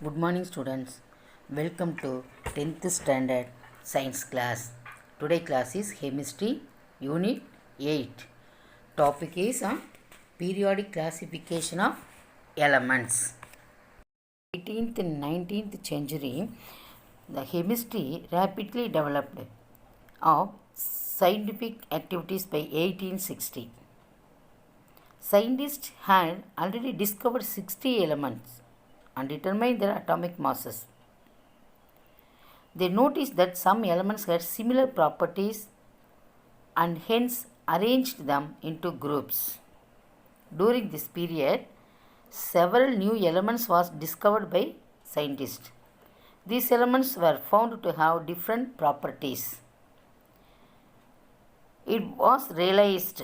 Good morning, students. Welcome to 10th standard science class. Today class is chemistry unit 8. Topic is periodic classification of elements. 18th and 19th century, the chemistry rapidly developed of scientific activities by 1860. Scientists had already discovered 60 elements and determined their atomic masses. They noticed that some elements had similar properties and hence arranged them into groups. During this period, several new elements was discovered by scientists. These elements were found to have different properties. It was realized,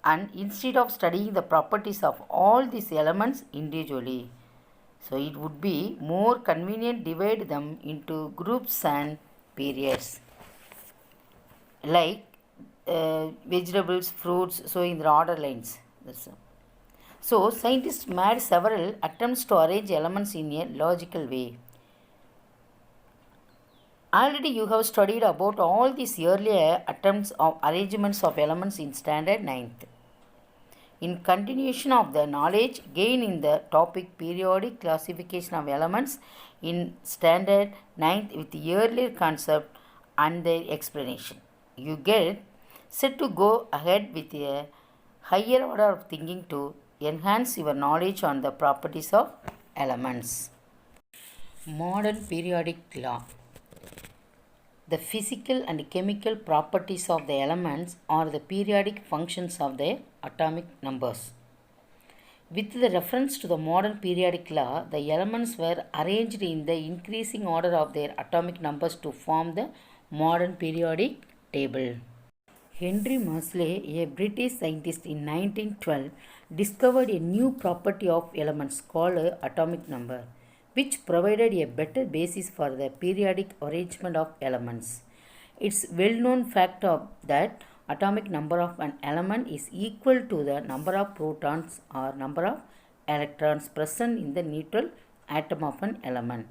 and instead of studying the properties of all these elements individually, so it would be more convenient divide them into groups and periods, like vegetables, fruits, so in the order lines. So scientists made several attempts to arrange elements in a logical way. Already you have studied about all these earlier attempts of arrangements of elements in standard 9th. In continuation of the knowledge gained in the topic periodic classification of elements in standard 9th with the earlier concept and their explanation, you get set to go ahead with a higher order of thinking to enhance your knowledge on the properties of elements. Modern periodic law. The physical and chemical properties of the elements are the periodic functions of their atomic numbers. With the reference to the modern periodic law, the elements were arranged in the increasing order of their atomic numbers to form the modern periodic table. Henry Moseley, a British scientist in 1912, discovered a new property of elements called atomic number, which provided a better basis for the periodic arrangement of elements. It's well-known fact that atomic number of an element is equal to the number of protons or number of electrons present in the neutral atom of an element.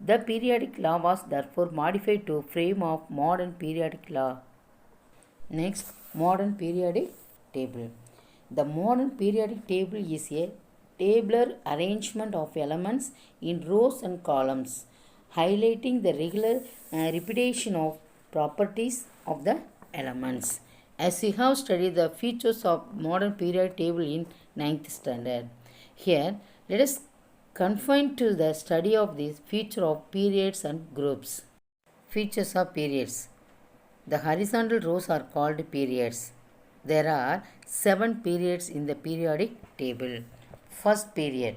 The periodic law was therefore modified to frame of modern periodic law. Next, modern periodic table. The modern periodic table is a tabular arrangement of elements in rows and columns, highlighting the regular repetition of properties of the elements. As we have studied the features of modern periodic table in 9th standard, here let us confine to the study of this feature of periods and groups. Features of periods. The horizontal rows are called periods. There are 7 periods in the periodic table. First period,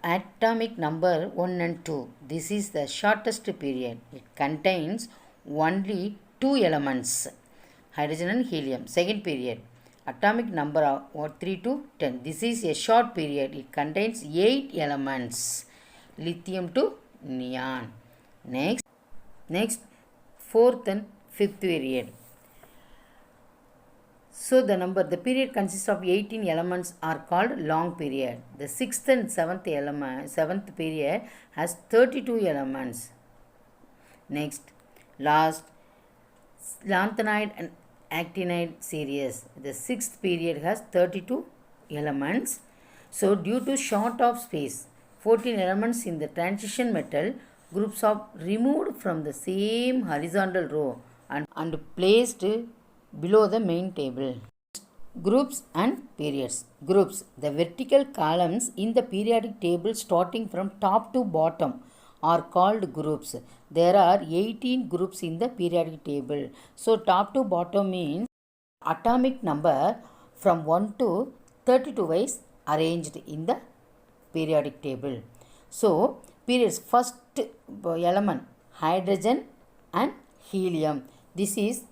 atomic number 1 and 2. This is the shortest period. It contains only 2 elements, hydrogen and helium. Second period, atomic number 3 to 10. This is a short period. It contains 8 elements, lithium to neon. Next, fourth and fifth period. So the period consists of 18 elements are called long period. The 6th and 7th period has 32 elements. Next, last, lanthanide and actinide series. The 6th period has 32 elements. So due to short of space, 14 elements in the transition metal groups are removed from the same horizontal row and placed below the main table. Groups and periods. Groups. The vertical columns in the periodic table starting from top to bottom are called groups. There are 18 groups in the periodic table. So top to bottom means atomic number from 1 to 32 is arranged in the periodic table. So periods, first element hydrogen and helium. This is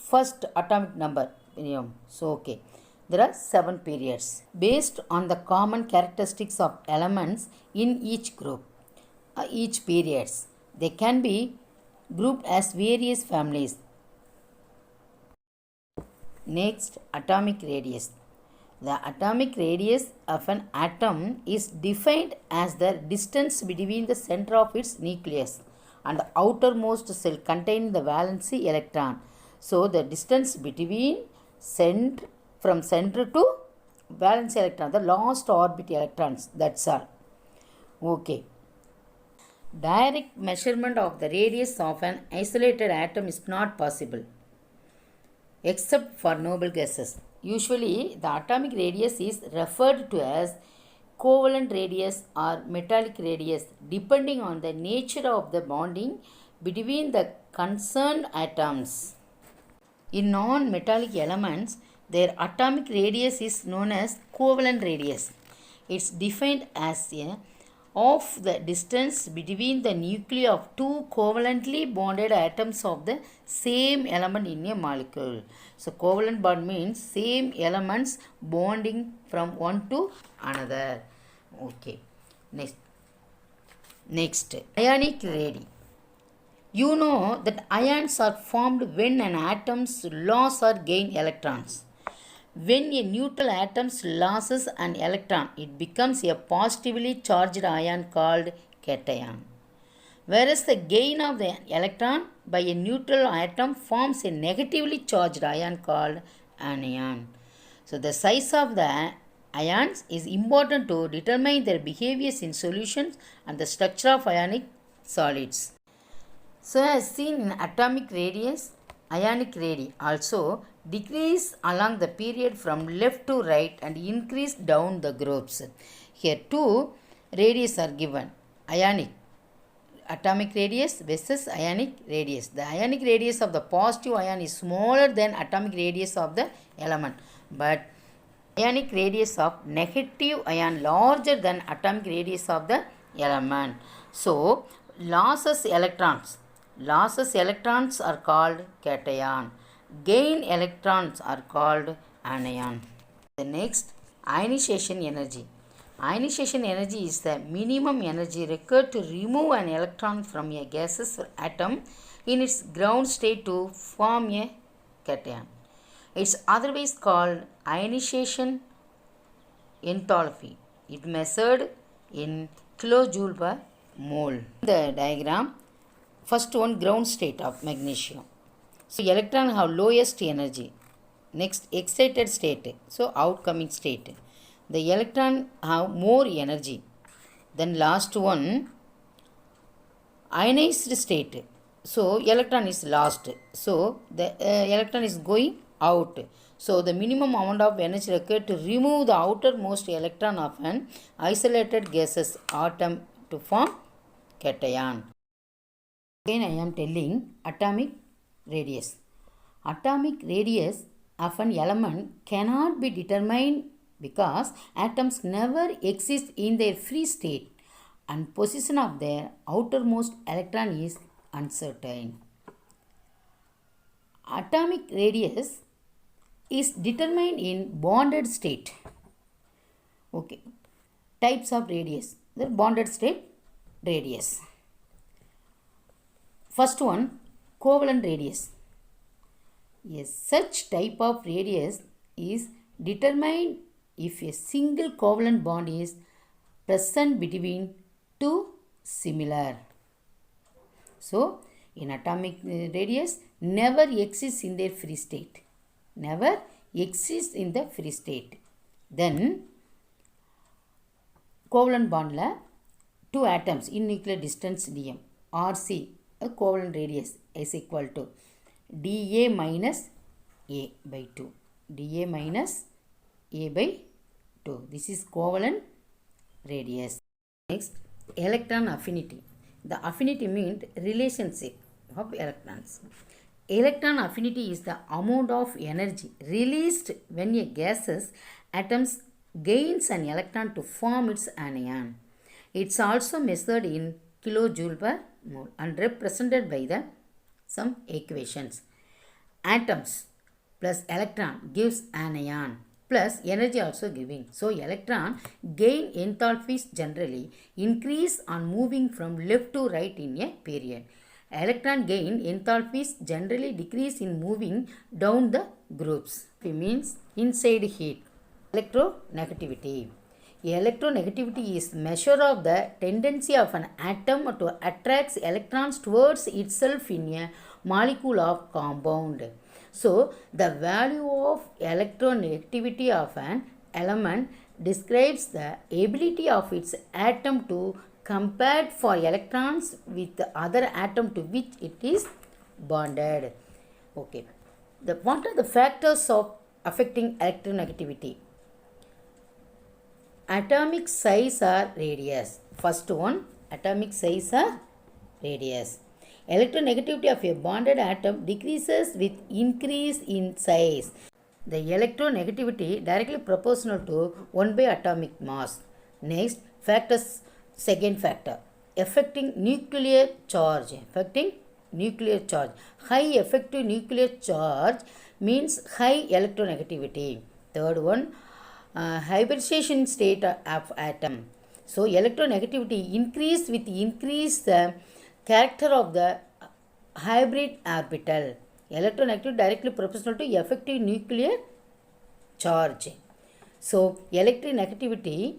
first atomic number. So okay, there are 7 periods based on the common characteristics of elements in each group, each periods. They can be grouped as various families. Next, atomic radius. The atomic radius of an atom is defined as the distance between the center of its nucleus and the outermost cell containing the valence electron. So the distance between from center to valence electron, the last orbit electrons, that's all. Okay. Direct measurement of the radius of an isolated atom is not possible except for noble gases. Usually, the atomic radius is referred to as covalent radius or metallic radius depending on the nature of the bonding between the concerned atoms. In non-metallic elements, their atomic radius is known as covalent radius. It's defined as a of the distance between the nuclei of two covalently bonded atoms of the same element in a molecule. So covalent bond means same elements bonding from one to another. Okay. Next, ionic radii. You know that ions are formed when an atom's loss or gain electrons. When a neutral atom loses an electron, it becomes a positively charged ion called cation. Whereas the gain of the electron by a neutral atom forms a negatively charged ion called anion. So the size of the ions is important to determine their behaviors in solutions and the structure of ionic solids. So as seen in atomic radius, ionic radii also decrease along the period from left to right and increase down the groups. Here two radius are given, ionic atomic radius versus ionic radius. The ionic radius of the positive ion is smaller than atomic radius of the element, but ionic radius of negative ion larger than atomic radius of the element. So losses electrons are called cation. Gain electrons are called anion. The next, ionization energy. Ionization energy is the minimum energy required to remove an electron from a gaseous atom in its ground state to form a cation. It's otherwise called ionization enthalpy. It measured in kilojoule per mole. The diagram, first one, ground state of magnesium. So electron have lowest energy. Next, excited state. So outgoing state. The electron have more energy. Then last one, ionized state. So electron is lost. So the electron is going out. So the minimum amount of energy required to remove the outermost electron of an isolated gaseous atom to form cation. Again I am telling atomic radius. Atomic radius of an element cannot be determined because atoms never exist in their free state and position of their outermost electron is uncertain. Atomic radius is determined in bonded state. Okay. Types of radius. The bonded state radius. First one, covalent radius. Yes, such type of radius is determined if a single covalent bond is present between two similar. So, in atomic radius never exists in their free state. Never exists in the free state. Then, covalent bond la two atoms in nuclear distance dm, RC, a covalent radius is equal to dA minus A by 2. dA minus A by 2. This is covalent radius. Next, electron affinity. The affinity means relationship of electrons. Electron affinity is the amount of energy released when a gaseous atom gains an electron to form its anion. It's also measured in kilojoule per mole and represented by the some equations. Atoms plus electron gives anion plus energy also giving. So electron gain enthalpies generally increase on moving from left to right in a period. Electron gain enthalpies generally decrease in moving down the groups. It means inside heat. Electronegativity. Electronegativity is measure of the tendency of an atom to attract electrons towards itself in a molecule of compound. So, the value of electronegativity of an element describes the ability of its atom to compare for electrons with the other atom to which it is bonded. Okay. What are the factors of affecting electronegativity? Atomic size or radius. First one, atomic size or radius. Electronegativity of a bonded atom decreases with increase in size. The electronegativity directly proportional to 1 by atomic mass. Next, factors, second factor, affecting nuclear charge. Affecting nuclear charge. High effective nuclear charge means high electronegativity. Third one, hybridization state of atom. So, electronegativity increase with increase the character of the hybrid orbital. Electronegativity directly proportional to effective nuclear charge. So, electronegativity,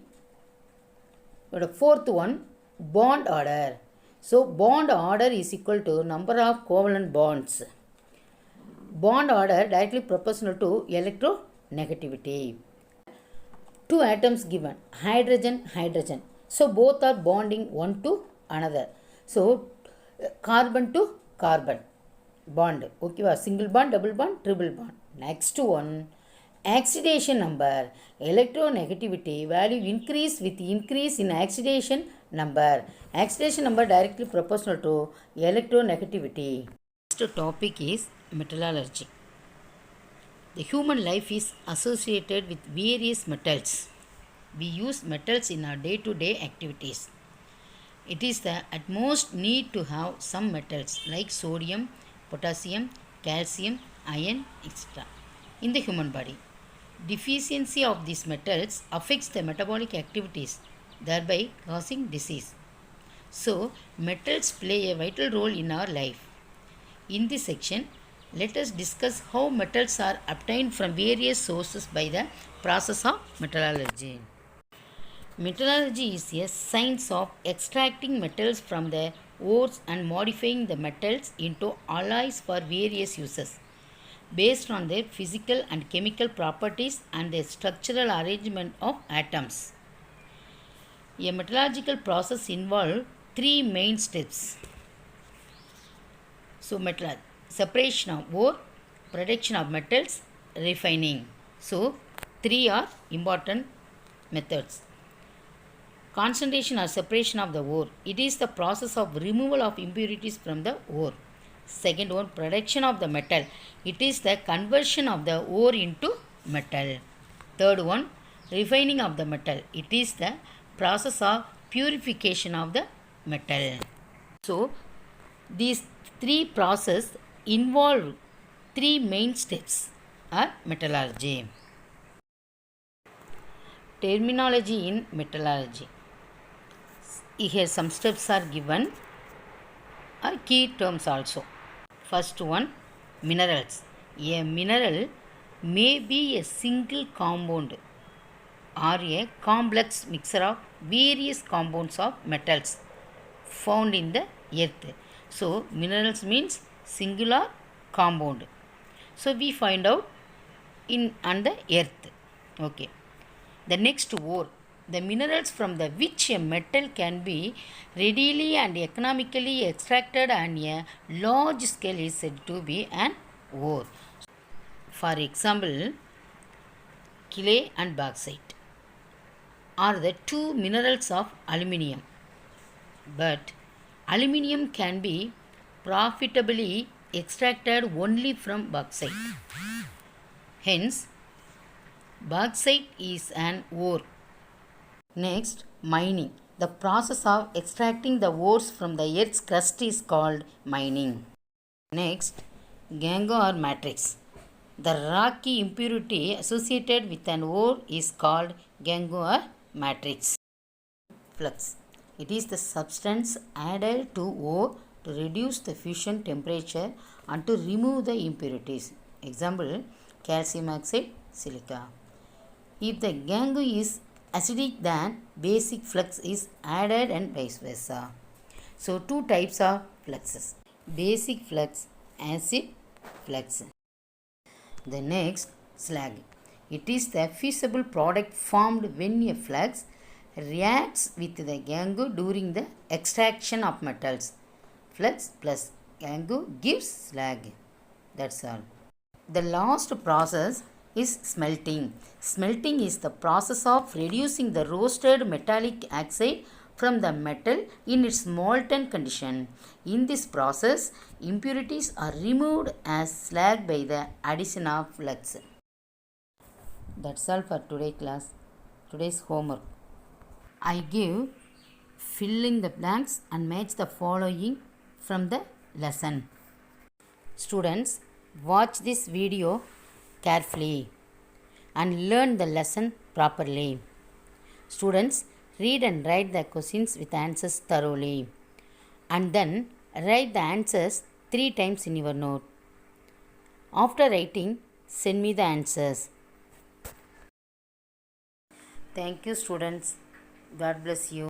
the fourth one, bond order. So, bond order is equal to number of covalent bonds. Bond order directly proportional to electronegativity. Two atoms given, hydrogen, hydrogen. So, both are bonding one to another. So, carbon to carbon bond. Okay, single bond, double bond, triple bond. Next one, oxidation number. Electronegativity value increase with increase in oxidation number. Oxidation number directly proportional to electronegativity. Next topic is metallurgy. The human life is associated with various metals. We use metals in our day-to-day activities. It is the utmost need to have some metals like sodium, potassium, calcium, iron, etc. in the human body. Deficiency of these metals affects the metabolic activities, thereby causing disease. So, metals play a vital role in our life. In this section, let us discuss how metals are obtained from various sources by the process of metallurgy. Metallurgy is a science of extracting metals from the ores and modifying the metals into alloys for various uses based on their physical and chemical properties and the structural arrangement of atoms. A metallurgical process involves three main steps. So, separation of ore, production of metals, refining. So, three are important methods. Concentration or separation of the ore. It is the process of removal of impurities from the ore. Second one, production of the metal. It is the conversion of the ore into metal. Third one, refining of the metal. It is the process of purification of the metal. So, these three processes involve three main steps are metallurgy. Terminology in metallurgy. Here some steps are given or key terms also. First one, minerals. A mineral may be a single compound or a complex mixture of various compounds of metals found in the earth. So, minerals means singular compound. So, we find out on the earth. Okay. The next ore. The minerals from the which a metal can be readily and economically extracted on a large scale is said to be an ore. For example, clay and bauxite are the two minerals of aluminium. But aluminium can be profitably extracted only from bauxite. Hence, bauxite is an ore. Next, mining. The process of extracting the ores from the earth's crust is called mining. Next, gangue or matrix. The rocky impurity associated with an ore is called gangue or matrix. Flux. It is the substance added to ore to reduce the fusion temperature and to remove the impurities. Example, calcium oxide, silica. If the gangue is acidic, then basic flux is added and vice versa. So two types of fluxes: basic flux, acid flux. The next, slag. It is the fusible product formed when a flux reacts with the gangue during the extraction of metals. Flux plus gangue gives slag. That's all. The last process is smelting. Smelting is the process of reducing the roasted metallic oxide from the metal in its molten condition. In this process, impurities are removed as slag by the addition of flux. That's all for today's homework. I give fill in the blanks and match the following from the lesson. Students, watch this video carefully and learn the lesson properly. Students, read and write the questions with answers thoroughly, and then write the answers 3 times in your note. After writing, send me the answers. Thank you, students. God bless you.